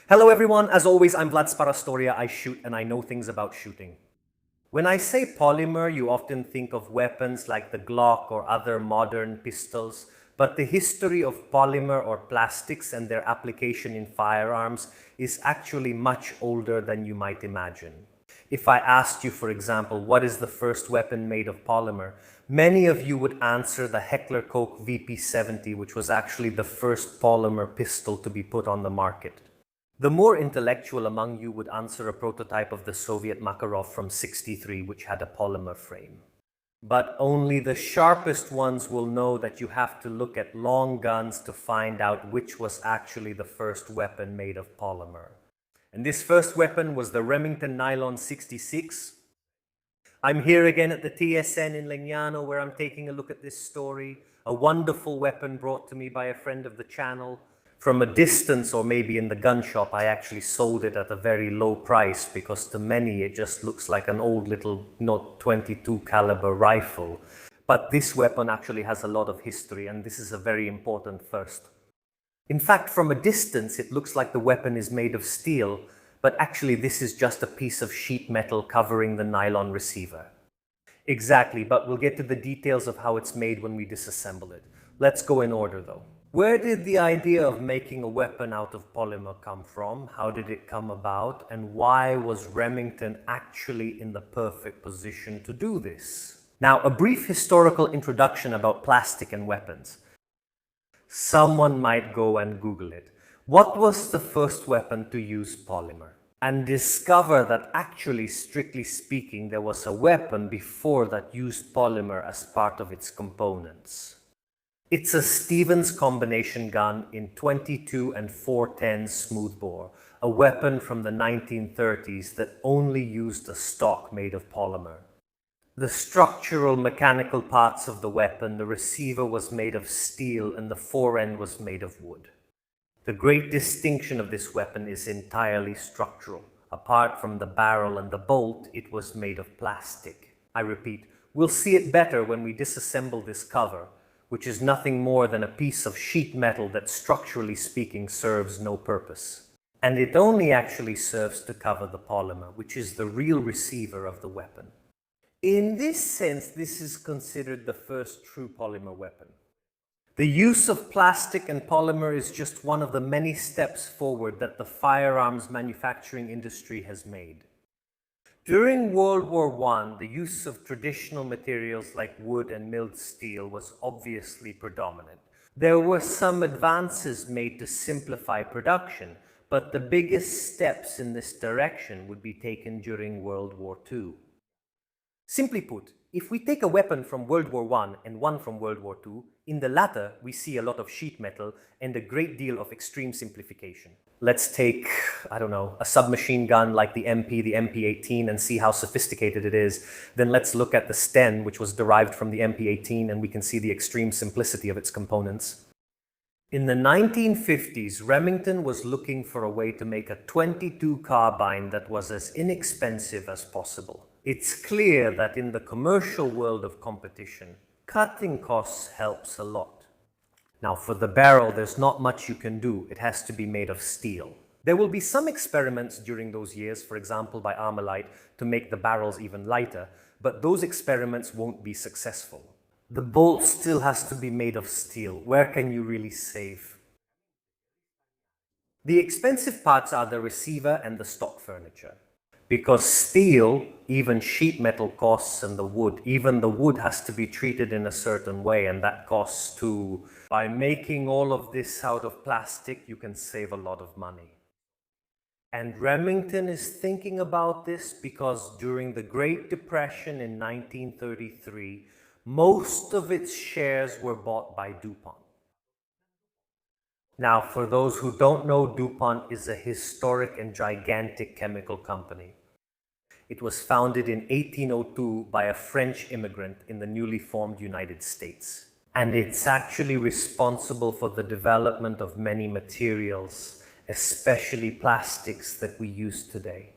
Hello everyone, as always, I'm Vlad Sparastoria. I shoot and I know things about shooting. When I say polymer, you often think of weapons like the Glock or other modern pistols, but the history of polymer or plastics and their application in firearms is actually much older than you might imagine. If I asked you, for example, what is the first weapon made of polymer, many of you would answer the Heckler Koch VP70, which was actually the first polymer pistol to be put on the market. The more intellectual among you would answer a prototype of the Soviet Makarov from '63, which had a polymer frame. But only the sharpest ones will know that you have to look at long guns to find out which was actually the first weapon made of polymer. And this first weapon was the Remington Nylon 66. I'm here again at the TSN in Legnano where I'm taking a look at this story. A wonderful weapon brought to me by a friend of the channel. From a distance, or maybe in the gun shop, I actually sold it at a very low price because to many it just looks like an old little .22 caliber rifle. But this weapon actually has a lot of history, and this is a very important first. In fact, from a distance it looks like the weapon is made of steel, but actually this is just a piece of sheet metal covering the nylon receiver. Exactly, but we'll get to the details of how it's made when we disassemble it. Let's go in order though. Where did the idea of making a weapon out of polymer come from? How did it come about? And why was Remington actually in the perfect position to do this? Now, a brief historical introduction about plastic and weapons. Someone might go and Google it. What was the first weapon to use polymer? And discover that actually, strictly speaking, there was a weapon before that used polymer as part of its components. It's a Stevens combination gun in .22 and .410 smoothbore, a weapon from the 1930s that only used a stock made of polymer. The structural mechanical parts of the weapon, the receiver was made of steel and the forend was made of wood. The great distinction of this weapon is entirely structural. Apart from the barrel and the bolt, it was made of plastic. I repeat, we'll see it better when we disassemble this cover, which is nothing more than a piece of sheet metal that, structurally speaking, serves no purpose. And it only actually serves to cover the polymer, which is the real receiver of the weapon. In this sense, this is considered the first true polymer weapon. The use of plastic and polymer is just one of the many steps forward that the firearms manufacturing industry has made. During World War I, the use of traditional materials like wood and milled steel was obviously predominant. There were some advances made to simplify production, but the biggest steps in this direction would be taken during World War II. Simply put, if we take a weapon from World War I and one from World War II, in the latter we see a lot of sheet metal and a great deal of extreme simplification. Let's take, a submachine gun like the MP18 and see how sophisticated it is. Then let's look at the Sten, which was derived from the MP18, and we can see the extreme simplicity of its components. In the 1950s, Remington was looking for a way to make a .22 carbine that was as inexpensive as possible. It's clear that in the commercial world of competition, cutting costs helps a lot. Now, for the barrel, there's not much you can do. It has to be made of steel. There will be some experiments during those years, for example by Armalite, to make the barrels even lighter, but those experiments won't be successful. The bolt still has to be made of steel. Where can you really save? The expensive parts are the receiver and the stock furniture. Because steel, even sheet metal costs, and the wood, even the wood has to be treated in a certain way, and that costs too. By making all of this out of plastic, you can save a lot of money. And Remington is thinking about this because during the Great Depression in 1933, most of its shares were bought by DuPont. Now, for those who don't know, DuPont is a historic and gigantic chemical company. It was founded in 1802 by a French immigrant in the newly formed United States. And it's actually responsible for the development of many materials, especially plastics that we use today.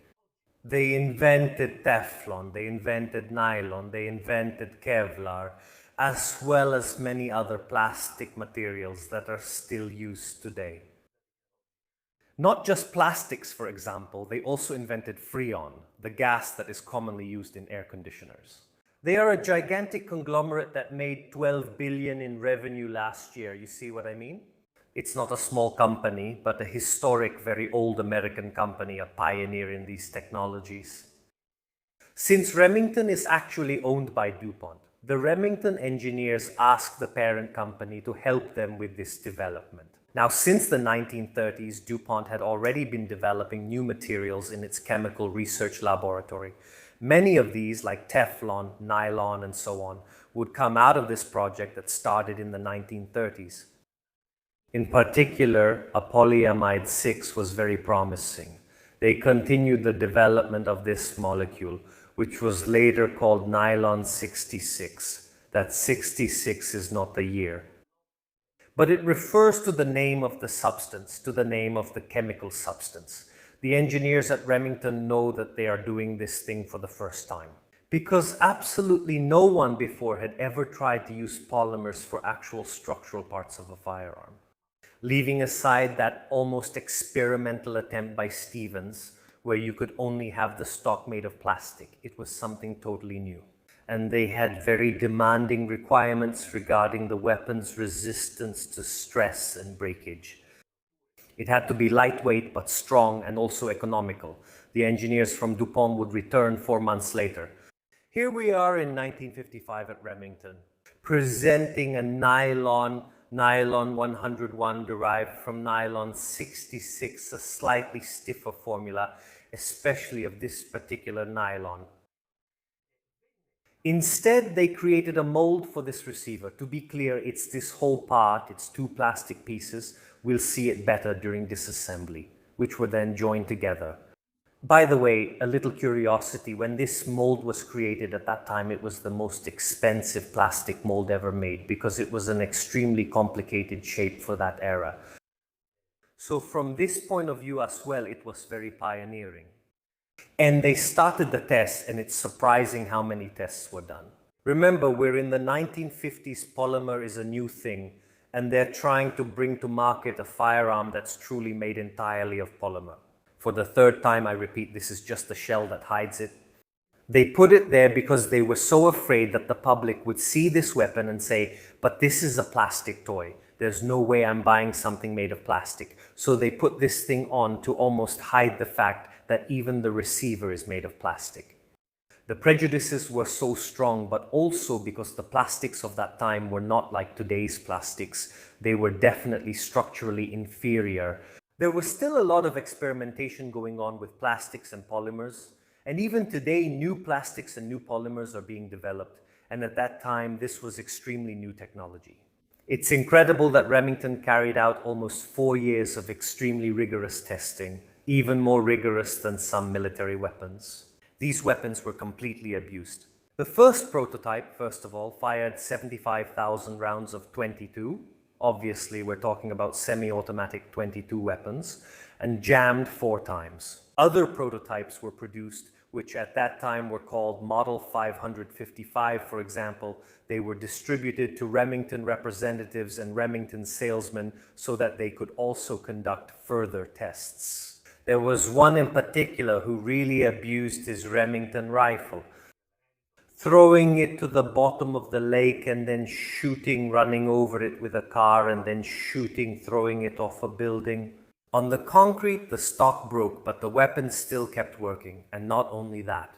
They invented Teflon, they invented nylon, they invented Kevlar, as well as many other plastic materials that are still used today. Not just plastics, for example, they also invented Freon, the gas that is commonly used in air conditioners. They are a gigantic conglomerate that made 12 billion in revenue last year. You see what I mean? It's not a small company, but a historic, very old American company, a pioneer in these technologies. Since Remington is actually owned by DuPont, the Remington engineers asked the parent company to help them with this development. Now, since the 1930s, DuPont had already been developing new materials in its chemical research laboratory. Many of these, like Teflon, nylon, and so on, would come out of this project that started in the 1930s. In particular, a polyamide 6 was very promising. They continued the development of this molecule, which was later called nylon 66. That 66 is not the year. But it refers to the name of the substance, to the name of the chemical substance. The engineers at Remington know that they are doing this thing for the first time, because absolutely no one before had ever tried to use polymers for actual structural parts of a firearm. Leaving aside that almost experimental attempt by Stevens, where you could only have the stock made of plastic, it was something totally new. And they had very demanding requirements regarding the weapon's resistance to stress and breakage. It had to be lightweight but strong and also economical. The engineers from DuPont would return 4 months later. Here we are in 1955 at Remington, presenting a nylon 101 derived from nylon 66, a slightly stiffer formula, especially of this particular nylon. Instead, they created a mold for this receiver. To be clear, it's this whole part, it's 2 plastic pieces. We'll see it better during disassembly, which were then joined together. By the way, a little curiosity, when this mold was created at that time, it was the most expensive plastic mold ever made because it was an extremely complicated shape for that era. So from this point of view as well, it was very pioneering. And they started the tests, and it's surprising how many tests were done. Remember, we're in the 1950s, polymer is a new thing, and they're trying to bring to market a firearm that's truly made entirely of polymer. For the 3rd time, I repeat, this is just the shell that hides it. They put it there because they were so afraid that the public would see this weapon and say, but this is a plastic toy. There's no way I'm buying something made of plastic. So they put this thing on to almost hide the fact that even the receiver is made of plastic. The prejudices were so strong, but also because the plastics of that time were not like today's plastics. They were definitely structurally inferior. There was still a lot of experimentation going on with plastics and polymers, and even today new plastics and new polymers are being developed, and at that time this was extremely new technology. It's incredible that Remington carried out almost 4 years of extremely rigorous testing, even more rigorous than some military weapons. These weapons were completely abused. The first prototype, first of all, fired 75,000 rounds of .22. Obviously, we're talking about semi-automatic .22 weapons, and jammed 4 times. Other prototypes were produced, which at that time were called Model 555, for example. They were distributed to Remington representatives and Remington salesmen so that they could also conduct further tests. There was one in particular who really abused his Remington rifle, throwing it to the bottom of the lake and then shooting, running over it with a car, and then shooting, throwing it off a building. On the concrete, the stock broke, but the weapon still kept working, and not only that.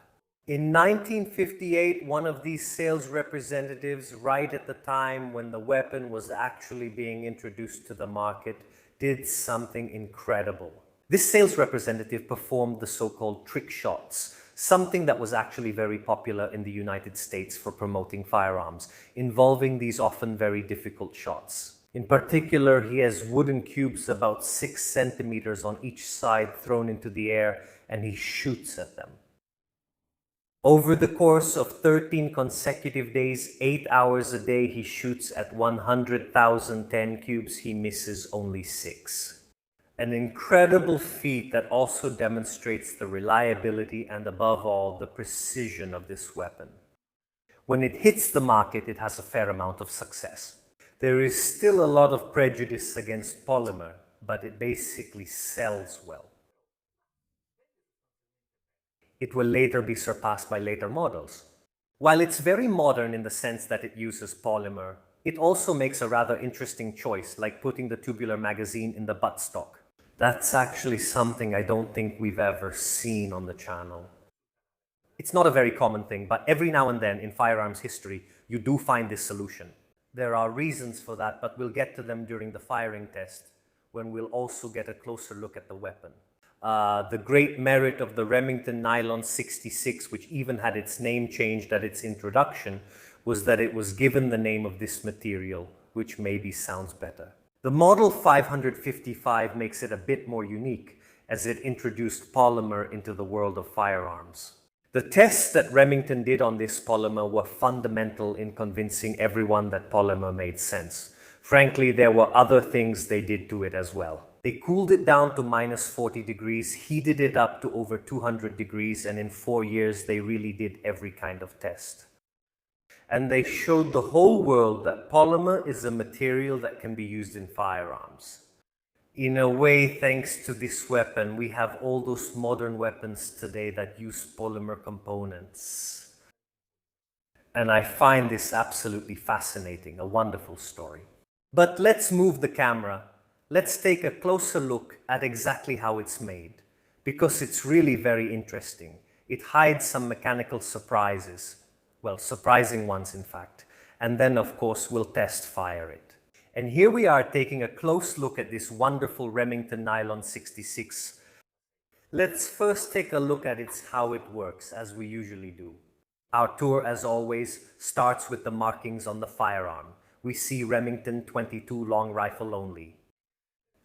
In 1958, one of these sales representatives, right at the time when the weapon was actually being introduced to the market, did something incredible. This sales representative performed the so-called trick shots, something that was actually very popular in the United States for promoting firearms, involving these often very difficult shots. In particular, he has wooden cubes about 6 centimeters on each side thrown into the air, and he shoots at them. Over the course of 13 consecutive days, 8 hours a day, he shoots at 100,010 cubes. He misses only 6. An incredible feat that also demonstrates the reliability and, above all, the precision of this weapon. When it hits the market, it has a fair amount of success. There is still a lot of prejudice against polymer, but it basically sells well. It will later be surpassed by later models. While it's very modern in the sense that it uses polymer, it also makes a rather interesting choice, like putting the tubular magazine in the buttstock. That's actually something I don't think we've ever seen on the channel. It's not a very common thing, but every now and then in firearms history, you do find this solution. There are reasons for that, but we'll get to them during the firing test, when we'll also get a closer look at the weapon. The great merit of the Remington Nylon 66, which even had its name changed at its introduction, was that it was given the name of this material, which maybe sounds better. The Model 555 makes it a bit more unique, as it introduced polymer into the world of firearms. The tests that Remington did on this polymer were fundamental in convincing everyone that polymer made sense. Frankly, there were other things they did to it as well. They cooled it down to minus 40 degrees, heated it up to over 200 degrees, and in 4 years they really did every kind of test. And they showed the whole world that polymer is a material that can be used in firearms. In a way, thanks to this weapon, we have all those modern weapons today that use polymer components. And I find this absolutely fascinating, a wonderful story. But let's move the camera. Let's take a closer look at exactly how it's made, because it's really very interesting. It hides some mechanical surprises, well, surprising ones in fact, and then of course we'll test fire it. And here we are taking a close look at this wonderful Remington Nylon 66. Let's first take a look at how it works, as we usually do. Our tour, as always, starts with the markings on the firearm. We see Remington 22 long rifle only.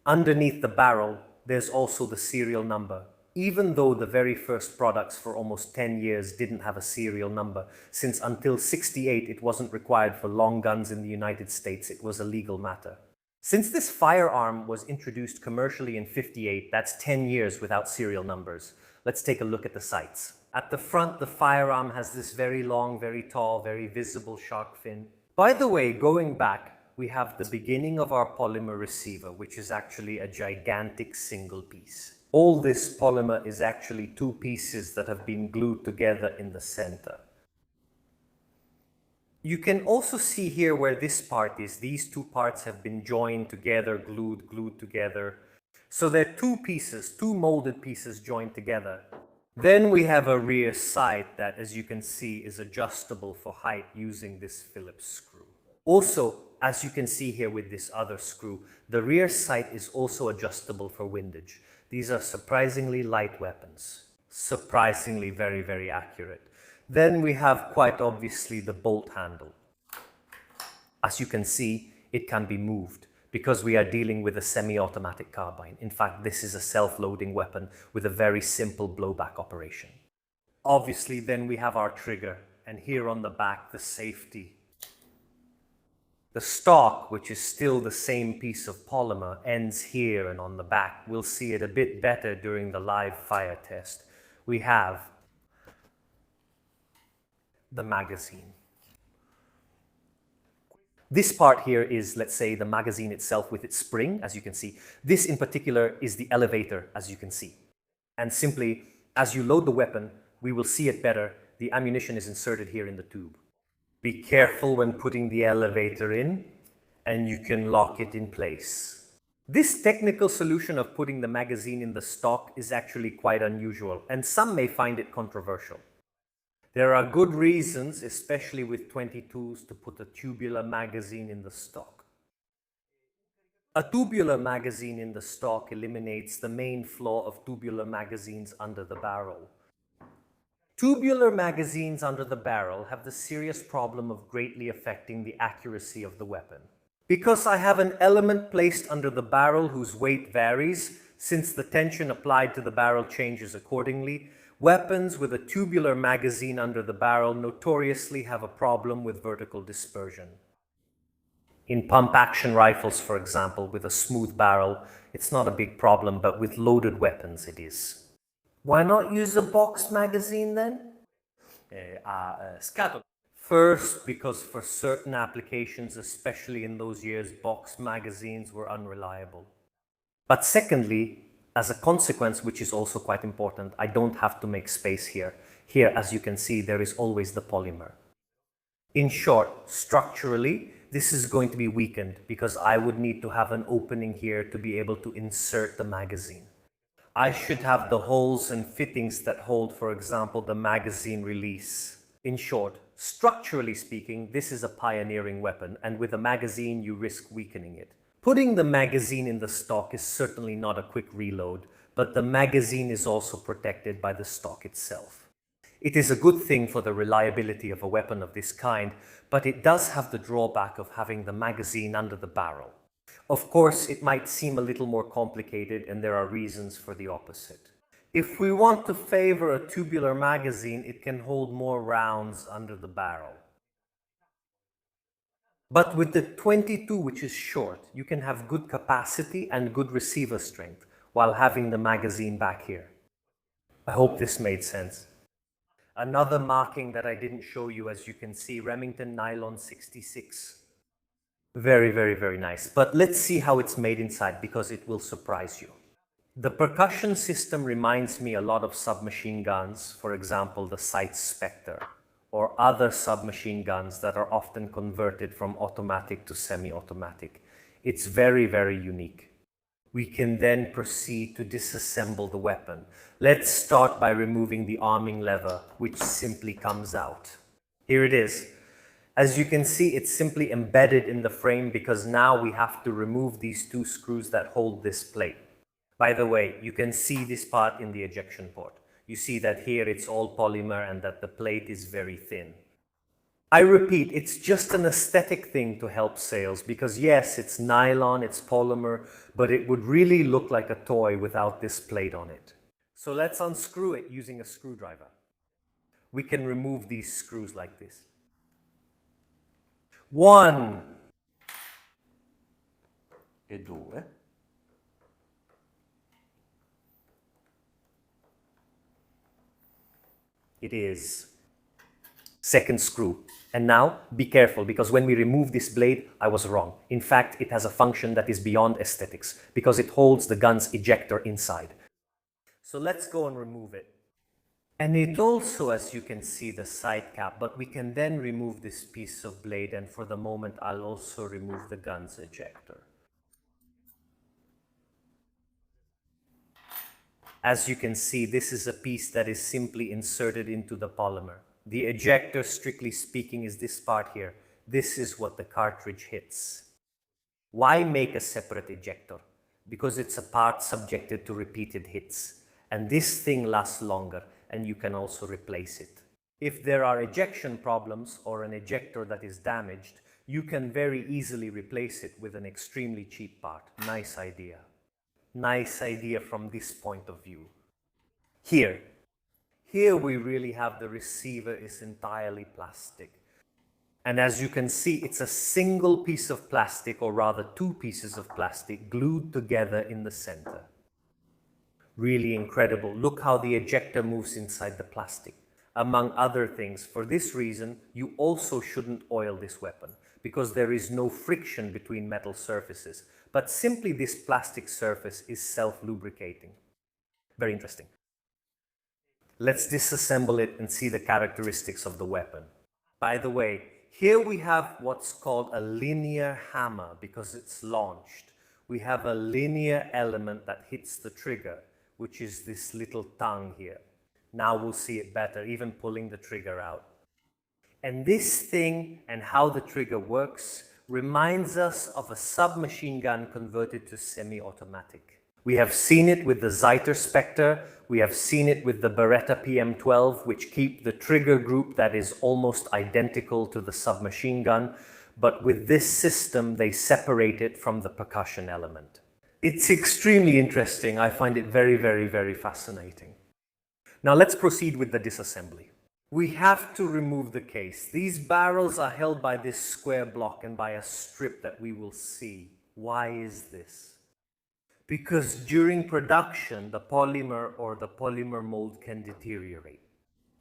Underneath the barrel, there's also the serial number, even though the very first products for almost 10 years didn't have a serial number, since until '68 it wasn't required for long guns in the United States. It was a legal matter. Since this firearm was introduced commercially in '58, that's 10 years without serial numbers. Let's take a look at the sights. At the front, the firearm has this very long, very tall, very visible shark fin. By the way, going back, we have the beginning of our polymer receiver, which is actually a gigantic single piece. All this polymer is actually two pieces that have been glued together in the center. You can also see here where this part is. These two parts have been joined together, glued together. So they're two pieces, two molded pieces joined together. Then we have a rear sight that, as you can see, is adjustable for height using this Phillips screw. Also, as you can see here with this other screw, the rear sight is also adjustable for windage. These are surprisingly light weapons. Surprisingly very, very accurate. Then we have quite obviously the bolt handle. As you can see, it can be moved because we are dealing with a semi-automatic carbine. In fact, this is a self-loading weapon with a very simple blowback operation. Obviously, then we have our trigger, and here on the back, the safety. The stock, which is still the same piece of polymer, ends here and on the back. We'll see it a bit better during the live fire test. We have the magazine. This part here is, let's say, the magazine itself with its spring, as you can see. This in particular is the elevator, as you can see. And simply, as you load the weapon, we will see it better. The ammunition is inserted here in the tube. Be careful when putting the elevator in, and you can lock it in place. This technical solution of putting the magazine in the stock is actually quite unusual, and some may find it controversial. There are good reasons, especially with 22s, to put a tubular magazine in the stock. A tubular magazine in the stock eliminates the main flaw of tubular magazines under the barrel. Tubular magazines under the barrel have the serious problem of greatly affecting the accuracy of the weapon. Because I have an element placed under the barrel whose weight varies, since the tension applied to the barrel changes accordingly, weapons with a tubular magazine under the barrel notoriously have a problem with vertical dispersion. In pump-action rifles, for example, with a smooth barrel, it's not a big problem, but with loaded weapons it is. Why not use a box magazine then? First, because for certain applications, especially in those years, box magazines were unreliable. But secondly, as a consequence, which is also quite important, I don't have to make space here. Here, as you can see, there is always the polymer. In short, structurally, this is going to be weakened because I would need to have an opening here to be able to insert the magazine. I should have the holes and fittings that hold, for example, the magazine release. In short, structurally speaking, this is a pioneering weapon, and with a magazine, you risk weakening it. Putting the magazine in the stock is certainly not a quick reload, but the magazine is also protected by the stock itself. It is a good thing for the reliability of a weapon of this kind, but it does have the drawback of having the magazine under the barrel. Of course, it might seem a little more complicated, and there are reasons for the opposite. If we want to favor a tubular magazine, it can hold more rounds under the barrel. But with the 22, which is short, you can have good capacity and good receiver strength while having the magazine back here. I hope this made sense. Another marking that I didn't show you, as you can see, Remington Nylon 66. Very, very, very nice. But let's see how it's made inside, because it will surprise you. The percussion system reminds me a lot of submachine guns, for example, the Sight Spectre, or other submachine guns that are often converted from automatic to semi-automatic. It's very, very unique. We can then proceed to disassemble the weapon. Let's start by removing the arming lever, which simply comes out. Here it is. As you can see, it's simply embedded in the frame because now we have to remove these two screws that hold this plate. By the way, you can see this part in the ejection port. You see that here it's all polymer and that the plate is very thin. I repeat, it's just an aesthetic thing to help sales because yes, it's nylon, it's polymer, but it would really look like a toy without this plate on it. So let's unscrew it using a screwdriver. We can remove these screws like this. 1 e 2. It is. Second screw. And now, be careful, because when we remove this blade, I was wrong. In fact, it has a function that is beyond aesthetics, because it holds the gun's ejector inside. So let's go and remove it. And it also, as you can see, the side cap, but we can then remove this piece of blade, and for the moment, I'll also remove the gun's ejector. As you can see, this is a piece that is simply inserted into the polymer. The ejector, strictly speaking, is this part here. This is what the cartridge hits. Why make a separate ejector? Because it's a part subjected to repeated hits. And this thing lasts longer, and you can also replace it. If there are ejection problems or an ejector that is damaged, you can very easily replace it with an extremely cheap part. Nice idea. Nice idea from this point of view. Here we really have the receiver is entirely plastic. And as you can see, it's a single piece of plastic, or rather two pieces of plastic, glued together in the center. Really incredible. Look how the ejector moves inside the plastic. Among other things, for this reason, you also shouldn't oil this weapon, because there is no friction between metal surfaces, but simply this plastic surface is self-lubricating. Very interesting. Let's disassemble it and see the characteristics of the weapon. By the way, here we have what's called a linear hammer because it's launched. We have a linear element that hits the trigger, which is this little tongue here. Now we'll see it better, even pulling the trigger out. And this thing and how the trigger works reminds us of a submachine gun converted to semi-automatic. We have seen it with the Zeiter Spectre, we have seen it with the Beretta PM12, which keep the trigger group that is almost identical to the submachine gun, but with this system they separate it from the percussion element. It's extremely interesting. I find it very, very, very fascinating. Now let's proceed with the disassembly. We have to remove the case. These barrels are held by this square block and by a strip that we will see. Why is this? Because during production, the polymer or the polymer mold can deteriorate.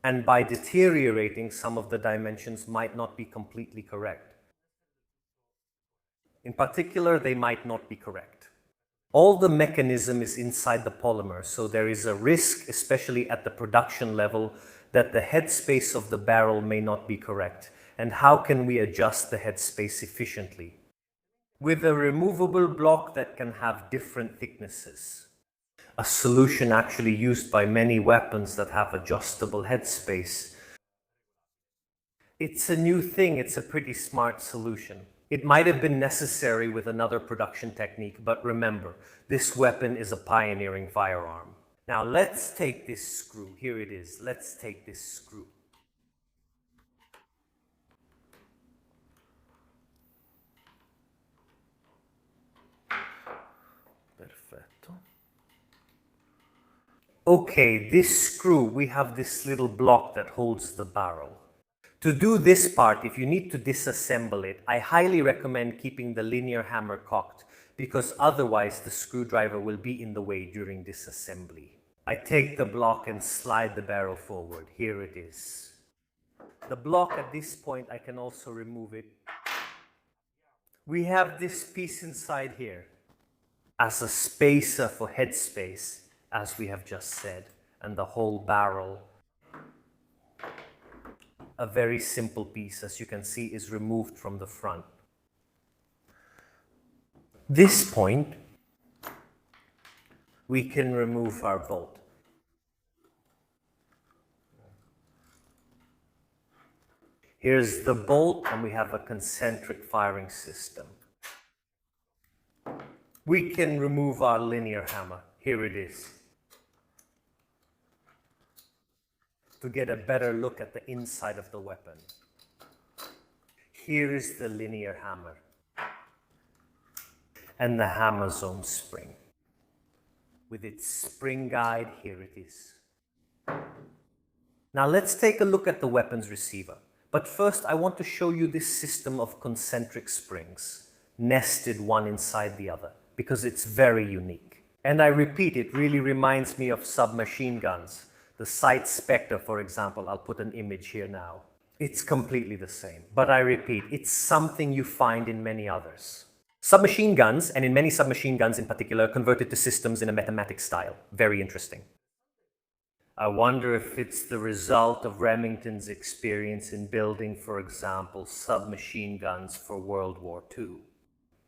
And by deteriorating, some of the dimensions might not be completely correct. In particular, they might not be correct. All the mechanism is inside the polymer, so there is a risk, especially at the production level, that the headspace of the barrel may not be correct. And how can we adjust the headspace efficiently? With a removable block that can have different thicknesses. A solution actually used by many weapons that have adjustable headspace. It's a new thing, it's a pretty smart solution. It might have been necessary with another production technique, but remember, this weapon is a pioneering firearm. Now let's take this screw. Here it is. Let's take this screw. Perfetto. Okay, this screw, we have this little block that holds the barrel. To do this part, if you need to disassemble it, I highly recommend keeping the linear hammer cocked, because otherwise the screwdriver will be in the way during disassembly. I take the block and slide the barrel forward. Here it is. The block at this point, I can also remove it. We have this piece inside here as a spacer for headspace, as we have just said, and the whole barrel. A very simple piece, as you can see, is removed from the front. This point, we can remove our bolt. Here's the bolt, and we have a concentric firing system. We can remove our linear hammer. Here it is. To get a better look at the inside of the weapon. Here is the linear hammer and the hammer zone spring. With its spring guide, here it is. Now let's take a look at the weapon's receiver. But first I want to show you this system of concentric springs, nested one inside the other, because it's very unique. And I repeat, it really reminds me of submachine guns. The Sight Spectre, for example, I'll put an image here now. It's completely the same. But I repeat, it's something you find in many others. Submachine guns, and in many submachine guns in particular, converted to systems in a mathematic style. Very interesting. I wonder if it's the result of Remington's experience in building, for example, submachine guns for World War II.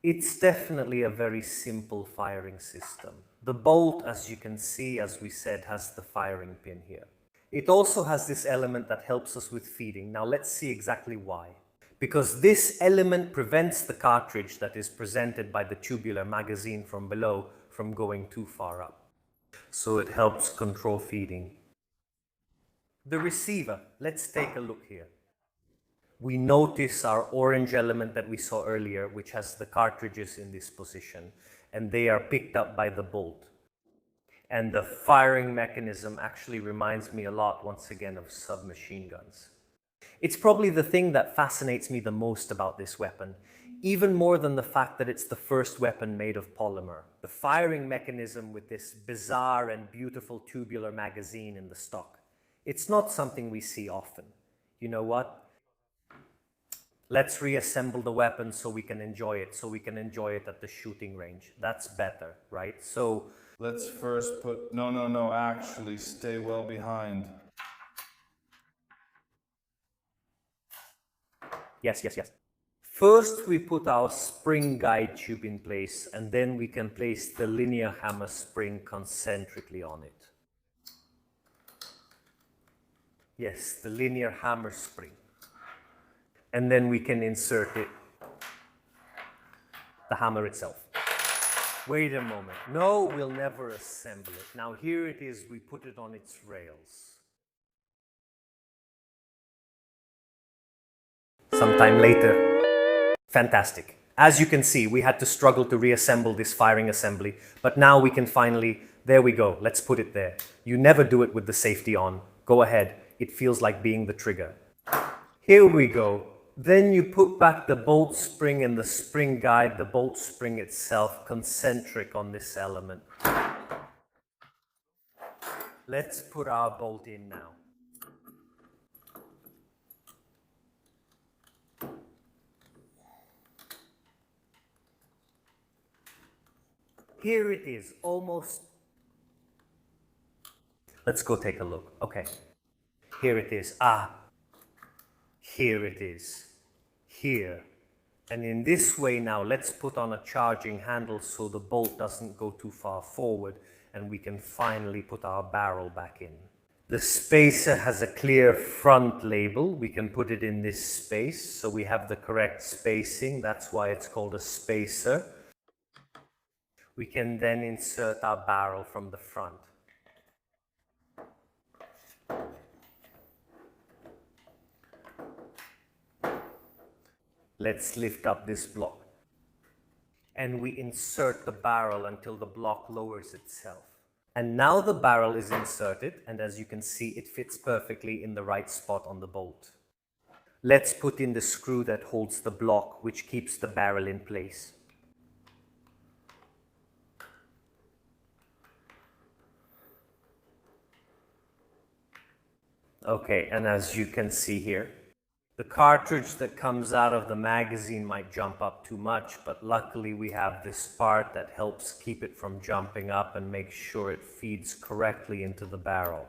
It's definitely a very simple firing system. The bolt, as you can see, as we said, has the firing pin here. It also has this element that helps us with feeding. Now let's see exactly why. Because this element prevents the cartridge that is presented by the tubular magazine from below from going too far up. So it helps control feeding. The receiver, let's take a look here. We notice our orange element that we saw earlier, which has the cartridges in this position, and they are picked up by the bolt. And the firing mechanism actually reminds me a lot, once again, of submachine guns. It's probably the thing that fascinates me the most about this weapon, even more than the fact that it's the first weapon made of polymer. The firing mechanism with this bizarre and beautiful tubular magazine in the stock. It's not something we see often. You know what? Let's reassemble the weapon so we can enjoy it, at the shooting range. That's better, right? So let's first put, no, actually stay well behind. Yes. First we put our spring guide tube in place, and then we can place the linear hammer spring concentrically on it. Yes, the linear hammer spring. And then we can insert it, the hammer itself. Wait a moment. No, we'll never assemble it. Now here it is, we put it on its rails. Sometime later. Fantastic. As you can see, we had to struggle to reassemble this firing assembly, but now we can finally, there we go, let's put it there. You never do it with the safety on. Go ahead, it feels like being the trigger. Here we go. Then you put back the bolt spring and the spring guide, the bolt spring itself, concentric on this element. Let's put our bolt in now. here it is, almost. Let's go take a look. Okay, here it is. Here it is. Here. And in this way now, let's put on a charging handle so the bolt doesn't go too far forward and we can finally put our barrel back in. The spacer has a clear front label. We can put it in this space so we have the correct spacing. That's why it's called a spacer. We can then insert our barrel from the front. Let's lift up this block. And we insert the barrel until the block lowers itself. And now the barrel is inserted, and as you can see, it fits perfectly in the right spot on the bolt. Let's put in the screw that holds the block, which keeps the barrel in place. Okay, and as you can see here, the cartridge that comes out of the magazine might jump up too much, but luckily we have this part that helps keep it from jumping up and make sure it feeds correctly into the barrel.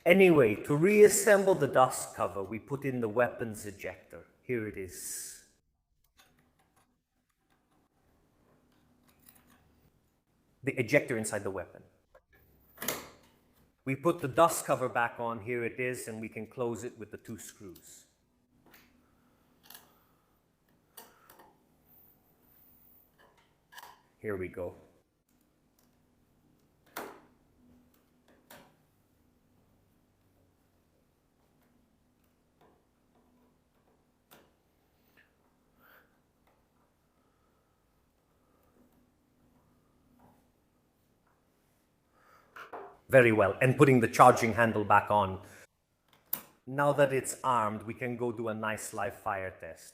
Anyway, to reassemble the dust cover, we put in the weapons ejector. Here it is. The ejector inside the weapon. We put the dust cover back on, here it is, and we can close it with the 2 screws. Here we go. Very well, and putting the charging handle back on. Now that it's armed, we can go do a nice live fire test.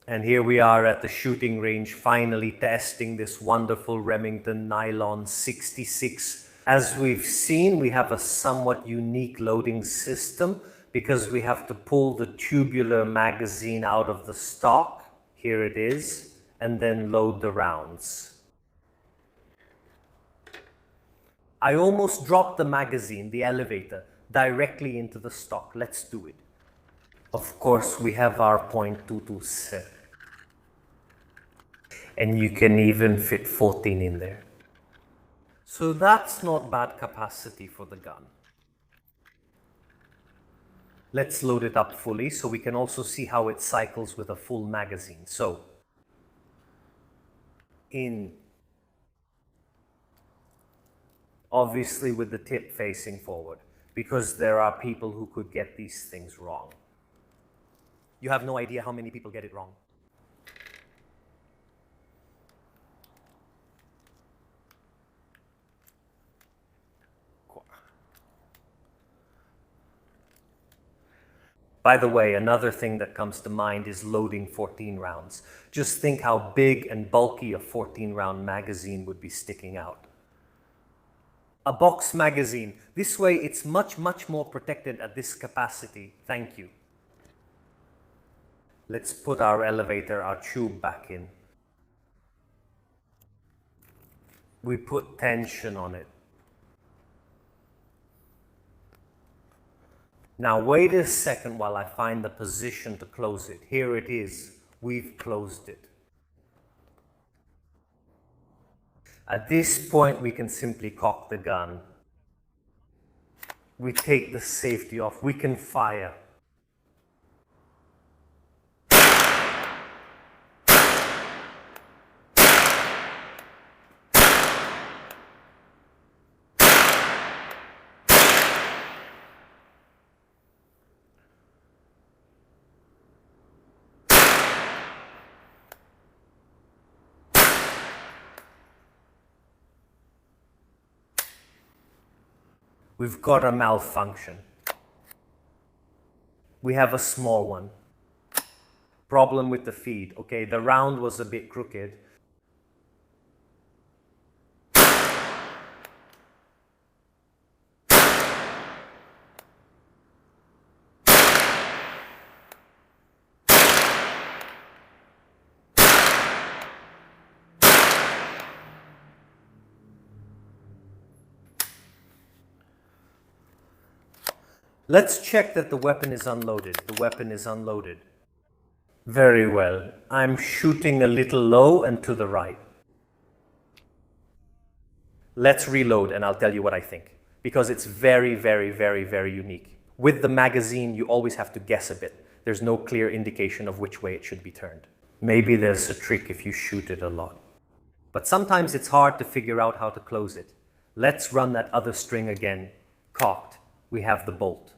And here we are at the shooting range, finally testing this wonderful Remington Nylon 66. As we've seen, we have a somewhat unique loading system because we have to pull the tubular magazine out of the stock. Here it is, and then load the rounds. I almost dropped the magazine, the elevator, directly into the stock. Let's do it. Of course, we have our .22 set. And you can even fit 14 in there. So that's not bad capacity for the gun. Let's load it up fully so we can also see how it cycles with a full magazine. So, in. Obviously with the tip facing forward, because there are people who could get these things wrong. You have no idea how many people get it wrong. By the way, another thing that comes to mind is loading 14 rounds. Just think how big and bulky a 14-round magazine would be sticking out. A box magazine. This way it's much more protected at this capacity. Thank you. Let's put our elevator, our tube back in. We put tension on it. Now wait a second while I find the position to close it. Here it is. We've closed it. At this point, we can simply cock the gun. We take the safety off. We can fire. We've got a malfunction. We have a small one. Problem with the feed. Okay, the round was a bit crooked. Let's check that the weapon is unloaded. The weapon is unloaded. Very well. I'm shooting a little low and to the right. Let's reload and I'll tell you what I think. Because it's very, very, very, very unique. With the magazine, you always have to guess a bit. There's no clear indication of which way it should be turned. Maybe there's a trick if you shoot it a lot. But sometimes it's hard to figure out how to close it. Let's run that other string again. Cocked. We have the bolt.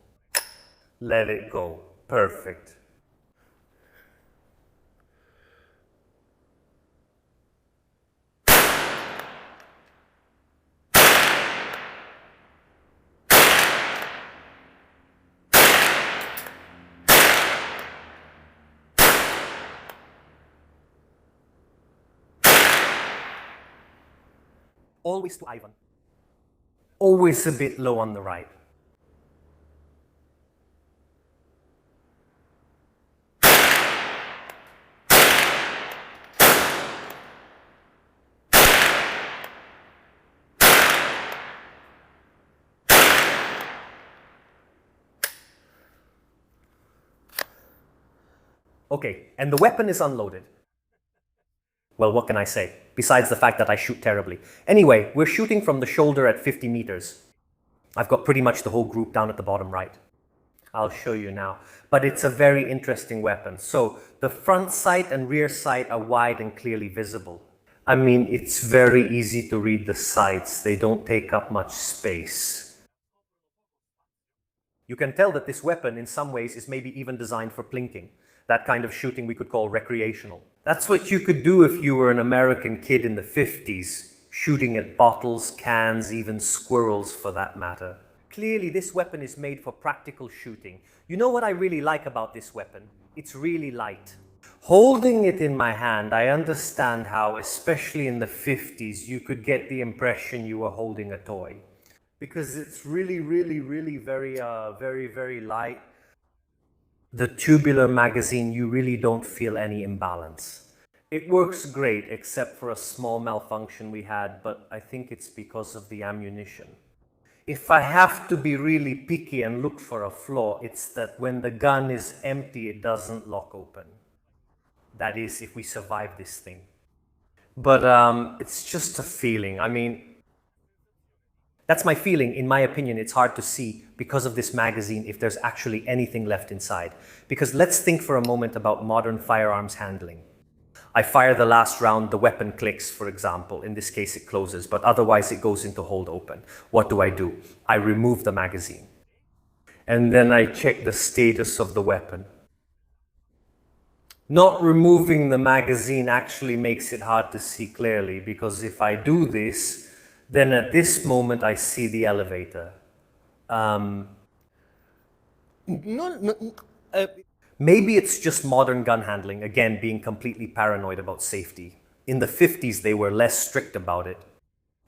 Let it go. Perfect. Always to Ivan. Always a bit low on the right. Okay, and the weapon is unloaded. Well, what can I say? Besides the fact that I shoot terribly. Anyway, we're shooting from the shoulder at 50 meters. I've got pretty much the whole group down at the bottom right. I'll show you now. But it's a very interesting weapon. So the front sight and rear sight are wide and clearly visible. I mean, it's very easy to read the sights. They don't take up much space. You can tell that this weapon, in some ways, is maybe even designed for plinking. That kind of shooting we could call recreational. That's what you could do if you were an American kid in the 50s, shooting at bottles, cans, even squirrels for that matter. Clearly, this weapon is made for practical shooting. You know what I really like about this weapon? It's really light. Holding it in my hand, I understand how, especially in the 50s, you could get the impression you were holding a toy. Because it's really, really, really very, very light. The tubular magazine, you really don't feel any imbalance. It works great, except for a small malfunction we had, but I think it's because of the ammunition. If I have to be really picky and look for a flaw, it's that when the gun is empty, it doesn't lock open. That is, if we survive this thing. But it's just a feeling. I mean, that's my feeling. In my opinion, it's hard to see because of this magazine if there's actually anything left inside. Because let's think for a moment about modern firearms handling. I fire the last round, the weapon clicks, for example. In this case, it closes, but otherwise it goes into hold open. What do? I remove the magazine. And then I check the status of the weapon. Not removing the magazine actually makes it hard to see clearly, because if I do this, then at this moment I see the elevator. Maybe it's just modern gun handling, again, being completely paranoid about safety. In the 50s, they were less strict about it.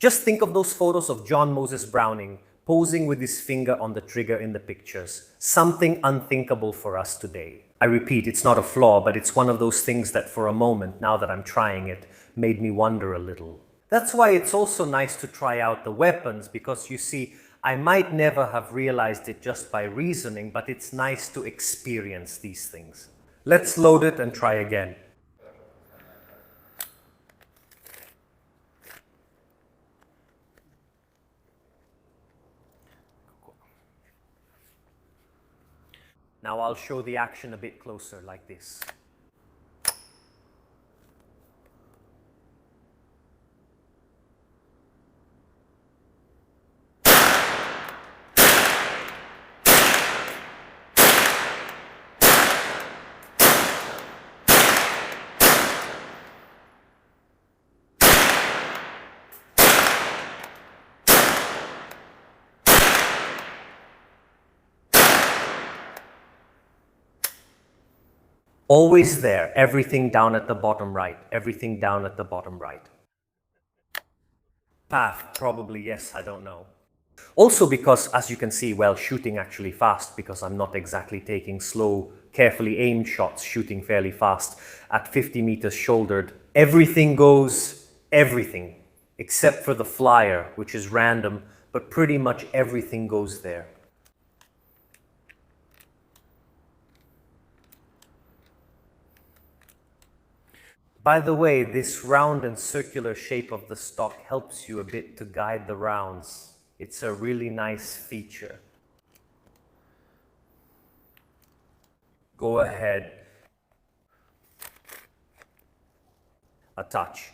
Just think of those photos of John Moses Browning posing with his finger on the trigger in the pictures. Something unthinkable for us today. I repeat, it's not a flaw, but it's one of those things that for a moment, now that I'm trying it, made me wonder a little. That's why it's also nice to try out the weapons, because you see, I might never have realized it just by reasoning, but it's nice to experience these things. Let's load it and try again. Now I'll show the action a bit closer, like this. Always there, everything down at the bottom right, everything down at the bottom right. Path, probably yes, I don't know. Also because, as you can see, well, shooting actually fast, because I'm not exactly taking slow, carefully aimed shots, shooting fairly fast. At 50 meters shouldered, everything goes, everything, except for the flyer, which is random, but pretty much everything goes there. By the way, this round and circular shape of the stock helps you a bit to guide the rounds. It's a really nice feature. Go ahead. A touch.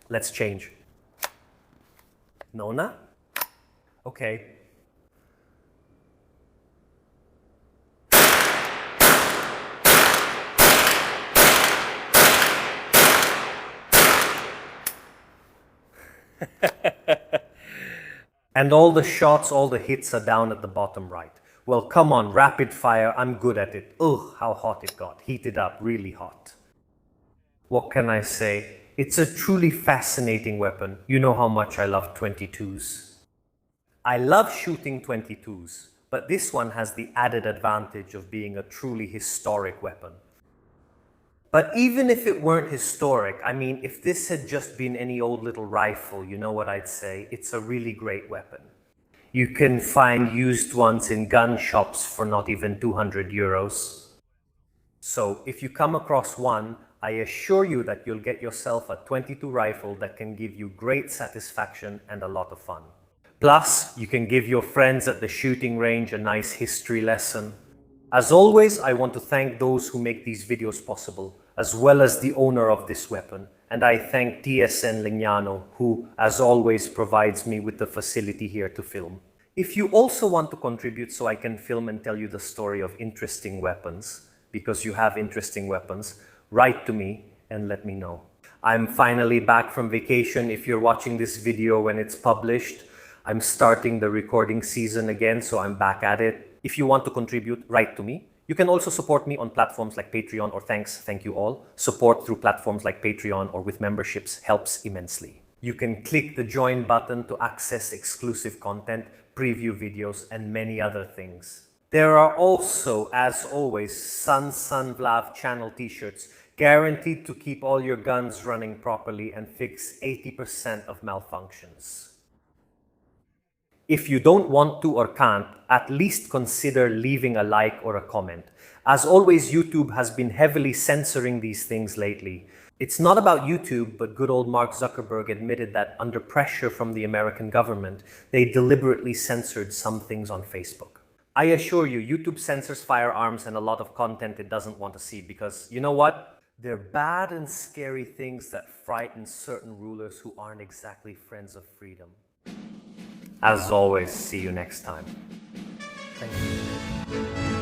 Let's change. Nona? Okay. And all the shots, all the hits are down at the bottom right. Well, come on, rapid fire, I'm good at it. Ugh, how hot it got. Heated up, really hot. What can I say? It's a truly fascinating weapon. You know how much I love 22s. I love shooting 22s, but this one has the added advantage of being a truly historic weapon. But even if it weren't historic, I mean, if this had just been any old little rifle, you know what I'd say? It's a really great weapon. You can find used ones in gun shops for not even 200 euros. So if you come across one, I assure you that you'll get yourself a 22 rifle that can give you great satisfaction and a lot of fun. Plus, you can give your friends at the shooting range a nice history lesson. As always, I want to thank those who make these videos possible, as well as the owner of this weapon. And I thank TSN Lignano, who, as always, provides me with the facility here to film. If you also want to contribute so I can film and tell you the story of interesting weapons, because you have interesting weapons, write to me and let me know. I'm finally back from vacation. If you're watching this video when it's published, I'm starting the recording season again, so I'm back at it. If you want to contribute, write to me. You can also support me on platforms like Patreon or thank you all. Support through platforms like Patreon or with memberships helps immensely. You can click the join button to access exclusive content, preview videos, and many other things. There are also, as always, Sun Vlav channel t-shirts, guaranteed to keep all your guns running properly and fix 80% of malfunctions. If you don't want to or can't, at least consider leaving a like or a comment. As always, YouTube has been heavily censoring these things lately. It's not about YouTube, but good old Mark Zuckerberg admitted that under pressure from the American government, they deliberately censored some things on Facebook. I assure you, YouTube censors firearms and a lot of content it doesn't want to see because, you know what? They're bad and scary things that frighten certain rulers who aren't exactly friends of freedom. As always, see you next time. Thank you.